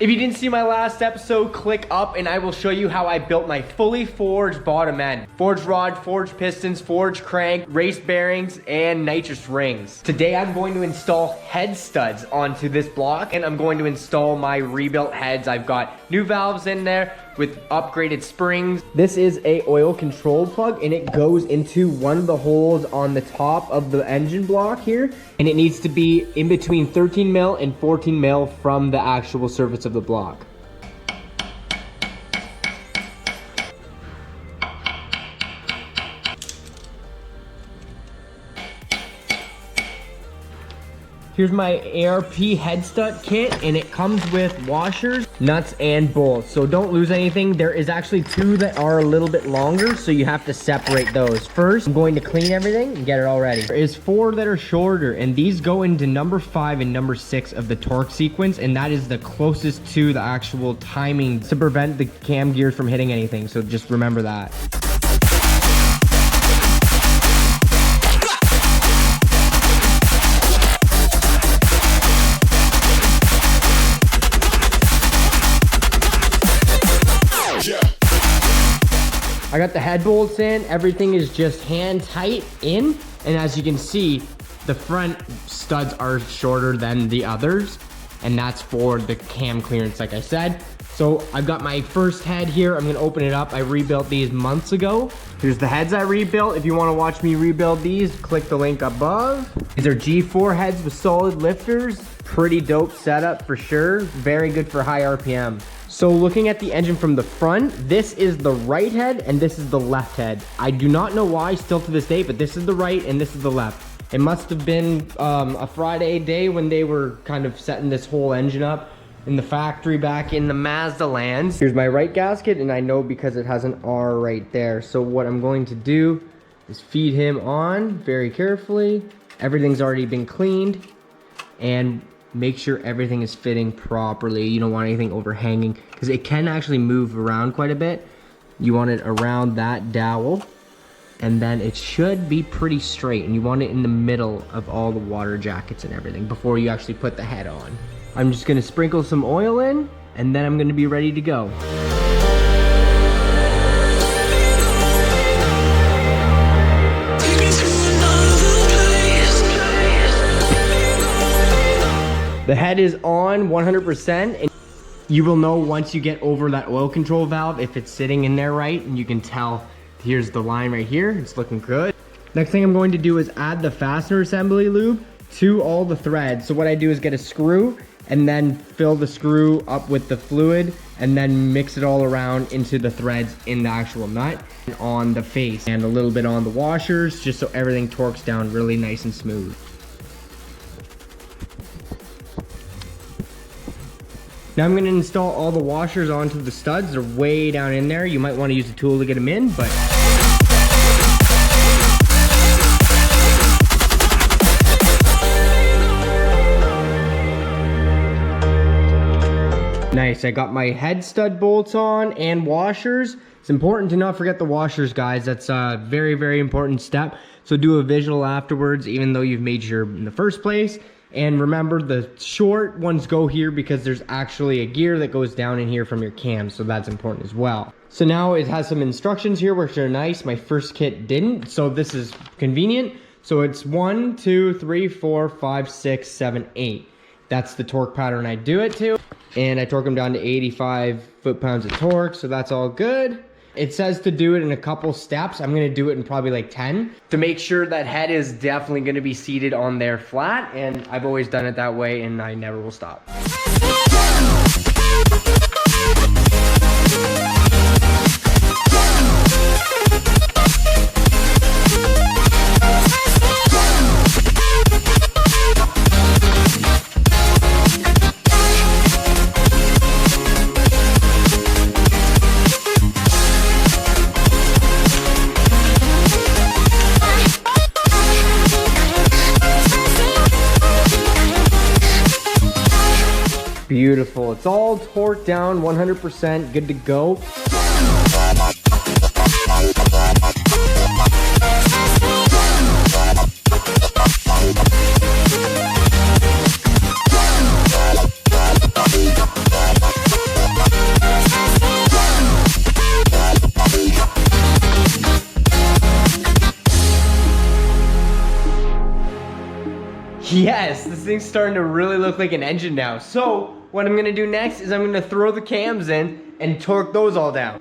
If you didn't see my last episode, click up and I will show you how I built my fully forged bottom end. Forged rod, forged pistons, forged crank, race bearings, and nitrous rings. Today I'm going to install head studs onto this block and I'm going to install my rebuilt heads. I've got new valves in there with upgraded springs. This is a oil control plug and it goes into one of the holes on the top of the engine block here. And it needs to be in between 13 mil and 14 mil from the actual surface of the block. Here's my ARP head stud kit and it comes with washers, nuts, and bolts. So don't lose anything. There is actually two that are a little bit longer, so you have to separate those. First, I'm going to clean everything and get it all ready. There is 4 that are shorter and these go into number 5 and number 6 of the torque sequence, and that is the closest to the actual timing to prevent the cam gears from hitting anything. So just remember that. I got the head bolts in, everything is just hand tight in, and as you can see, the front studs are shorter than the others, and that's for the cam clearance like I said. So I've got my first head here, I'm gonna open it up. I rebuilt these months ago. Here's the heads I rebuilt. If you wanna watch me rebuild these, click the link above. These are G4 heads with solid lifters. Pretty dope setup for sure. Very good for high RPM. So looking at the engine from the front, this is the right head and this is the left head. I do not know why still to this day, but this is the right and this is the left. It must have been a Friday day when they were kind of setting this whole engine up in the factory back in the Mazda lands. Here's my right gasket, and I know because it has an R right there. So what I'm going to do is feed him on very carefully. Everything's already been cleaned, and make sure everything is fitting properly. You don't want anything overhanging because it can actually move around quite a bit. You want it around that dowel, and then it should be pretty straight, and you want it in the middle of all the water jackets and everything before you actually put the head on. I'm just gonna sprinkle some oil in, and then I'm gonna be ready to go. The head is on 100%, and you will know once you get over that oil control valve if it's sitting in there right, and you can tell here's the line right here, it's looking good. Next thing I'm going to do is add the fastener assembly lube to all the threads. So what I do is get a screw and then fill the screw up with the fluid and then mix it all around into the threads in the actual nut and on the face, and a little bit on the washers just so everything torques down really nice and smooth. Now I'm gonna install all the washers onto the studs. They're way down in there. You might wanna use a tool to get them in, but nice. I got my head stud bolts on and washers. It's important to not forget the washers, guys. That's a very, very important step. So do a visual afterwards, even though you've made sure in the first place. And remember, the short ones go here because there's actually a gear that goes down in here from your cam, so that's important as well. So now it has some instructions here which are nice. My first kit didn't, so this is convenient. So it's 1, 2, 3, 4, 5, 6, 7, 8. That's the torque pattern I do it to. And I torque them down to 85 foot-pounds of torque, so that's all good. It says to do it in a couple steps. I'm gonna do it in probably like 10 to make sure that head is definitely gonna be seated on there flat, and I've always done it that way and I never will stop. Beautiful. It's all torqued down 100%, good to go. Yes, this thing's starting to really look like an engine now. So what I'm gonna do next is I'm gonna throw the cams in and torque those all down.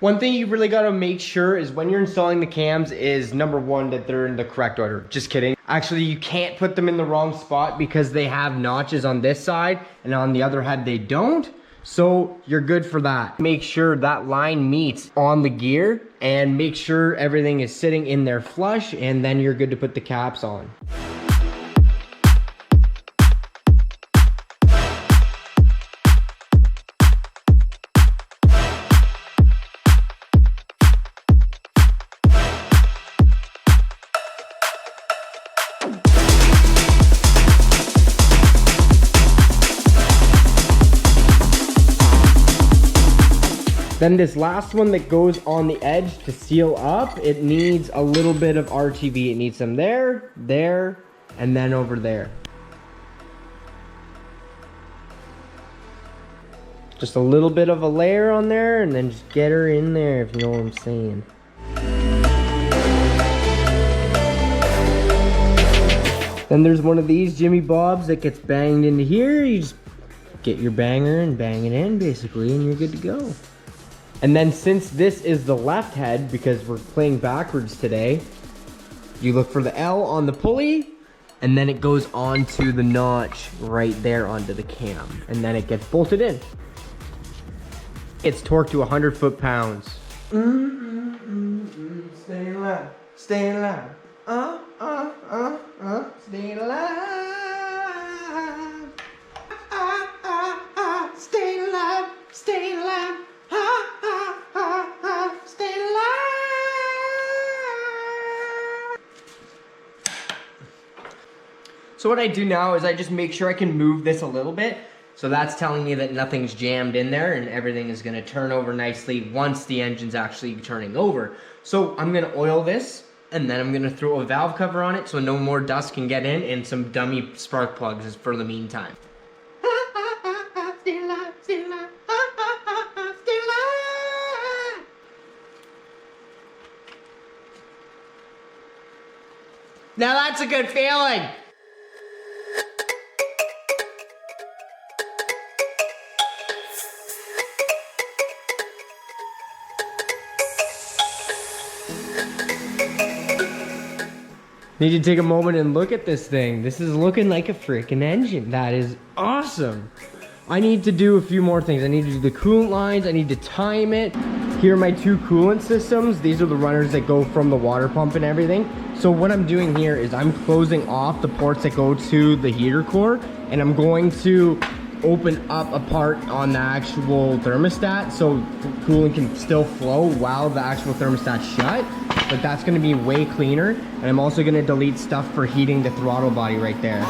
One thing you really gotta make sure is when you're installing the cams is number one, that they're in the correct order. Just kidding. Actually, you can't put them in the wrong spot because they have notches on this side and on the other head they don't. So you're good for that. Make sure that line meets on the gear and make sure everything is sitting in there flush, and then you're good to put the caps on. Then this last one that goes on the edge to seal up, it needs a little bit of RTV. It needs some there, there, and then over there. Just a little bit of a layer on there, and then just get her in there, if you know what I'm saying. Then there's one of these Jimmy Bobs that gets banged into here. You just get your banger and bang it in, basically, and you're good to go. And then since this is the left head, because we're playing backwards today, you look for the L on the pulley, and then it goes onto the notch right there onto the cam, and then it gets bolted in. It's torqued to 100 foot-pounds. Stay alive, stay alive. Stay alive. Stay alive, stay alive. So what I do now is I just make sure I can move this a little bit. So that's telling me that nothing's jammed in there and everything is gonna turn over nicely once the engine's actually turning over. So I'm gonna oil this, and then I'm gonna throw a valve cover on it so no more dust can get in, and some dummy spark plugs for the meantime. Stay alive, stay alive. Stay alive. Now that's a good feeling. Need to take a moment and look at this thing. This is looking like a freaking engine. That is awesome. I need to do a few more things. I need to do the coolant lines. I need to time it. Here are my two coolant systems. These are the runners that go from the water pump and everything. So what I'm doing here is I'm closing off the ports that go to the heater core, and I'm going to open up a part on the actual thermostat so coolant can still flow while the actual thermostat's shut. But that's gonna be way cleaner. And I'm also gonna delete stuff for heating the throttle body right there.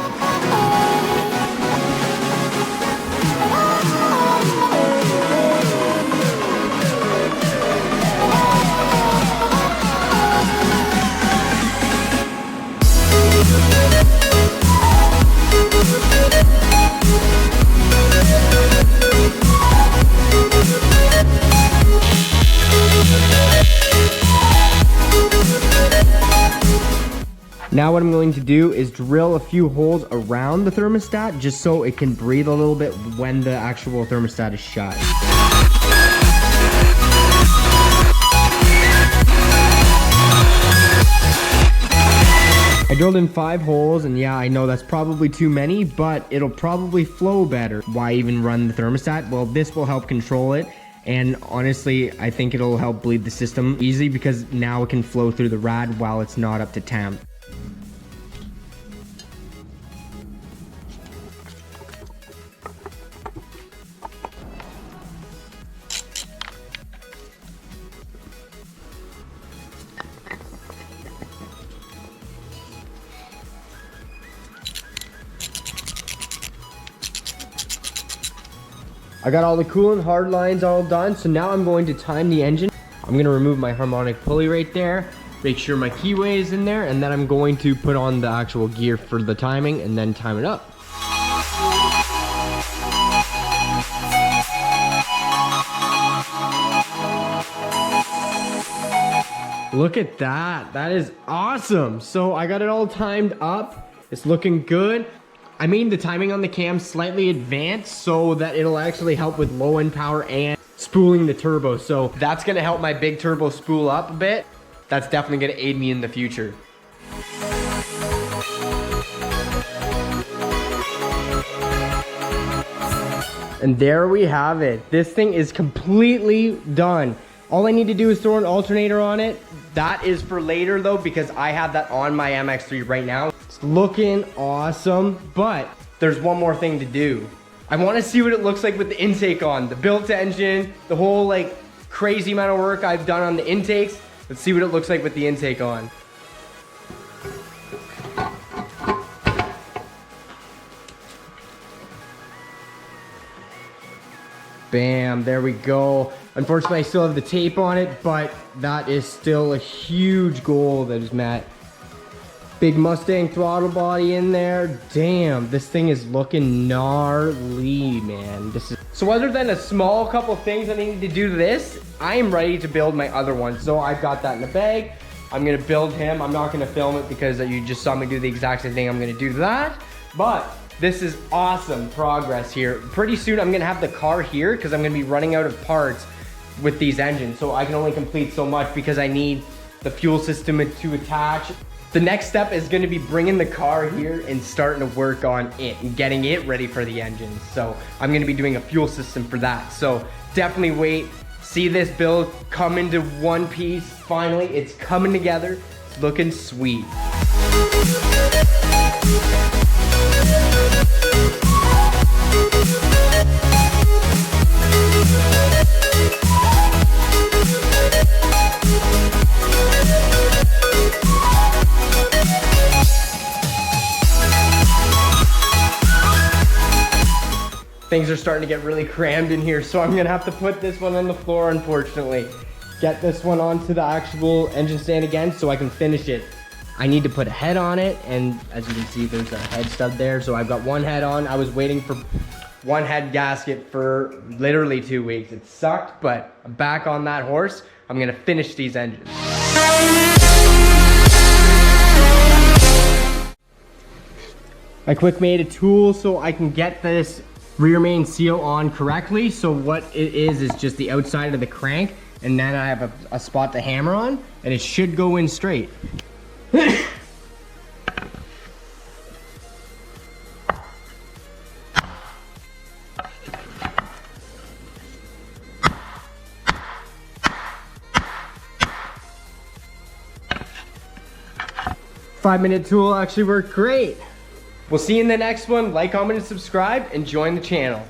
Now what I'm going to do is drill a few holes around the thermostat just so it can breathe a little bit when the actual thermostat is shut. I drilled in 5 holes, and yeah, I know that's probably too many, but it'll probably flow better. Why even run the thermostat? Well, this will help control it. And honestly, I think it'll help bleed the system easy because now it can flow through the rad while it's not up to temp. I got all the coolant hard lines all done, so now I'm going to time the engine. I'm gonna remove my harmonic pulley right there, make sure my keyway is in there, and then I'm going to put on the actual gear for the timing and then time it up. Look at that. That is awesome. So I got it all timed up. It's looking good. I made the timing on the cam slightly advanced so that it'll actually help with low end power and spooling the turbo. So that's gonna help my big turbo spool up a bit. That's definitely gonna aid me in the future. And there we have it. This thing is completely done. All I need to do is throw an alternator on it. That is for later though, because I have that on my MX3 right now. It's looking awesome, but there's one more thing to do. I want to see what it looks like with the intake on. The built engine, the whole like crazy amount of work I've done on the intakes. Let's see what it looks like with the intake on. Bam, there we go. Unfortunately, I still have the tape on it, but that is still a huge goal that is met. Big Mustang throttle body in there. Damn, this thing is looking gnarly, man. So other than a small couple things I need to do to this, I am ready to build my other one. So I've got that in the bag. I'm gonna build him. I'm not gonna film it because you just saw me do the exact same thing. I'm gonna do that, but this is awesome progress here. Pretty soon I'm gonna have the car here because I'm gonna be running out of parts with these engines. So I can only complete so much because I need the fuel system to attach. The next step is gonna be bringing the car here and starting to work on it and getting it ready for the engines. So I'm gonna be doing a fuel system for that. So definitely wait, see this build come into one piece. Finally, it's coming together. It's looking sweet. Things are starting to get really crammed in here, so I'm gonna have to put this one on the floor, unfortunately. Get this one onto the actual engine stand again so I can finish it. I need to put a head on it, and as you can see, there's a head stud there. So I've got one head on. I was waiting for one head gasket for literally 2 weeks. It sucked, but I'm back on that horse. I'm gonna finish these engines. I quick made a tool so I can get this rear main seal on correctly. So what it is just the outside of the crank, and then I have a spot to hammer on, and it should go in straight. 5-minute tool actually worked great. We'll see you in the next one. Like, comment, and subscribe, and join the channel.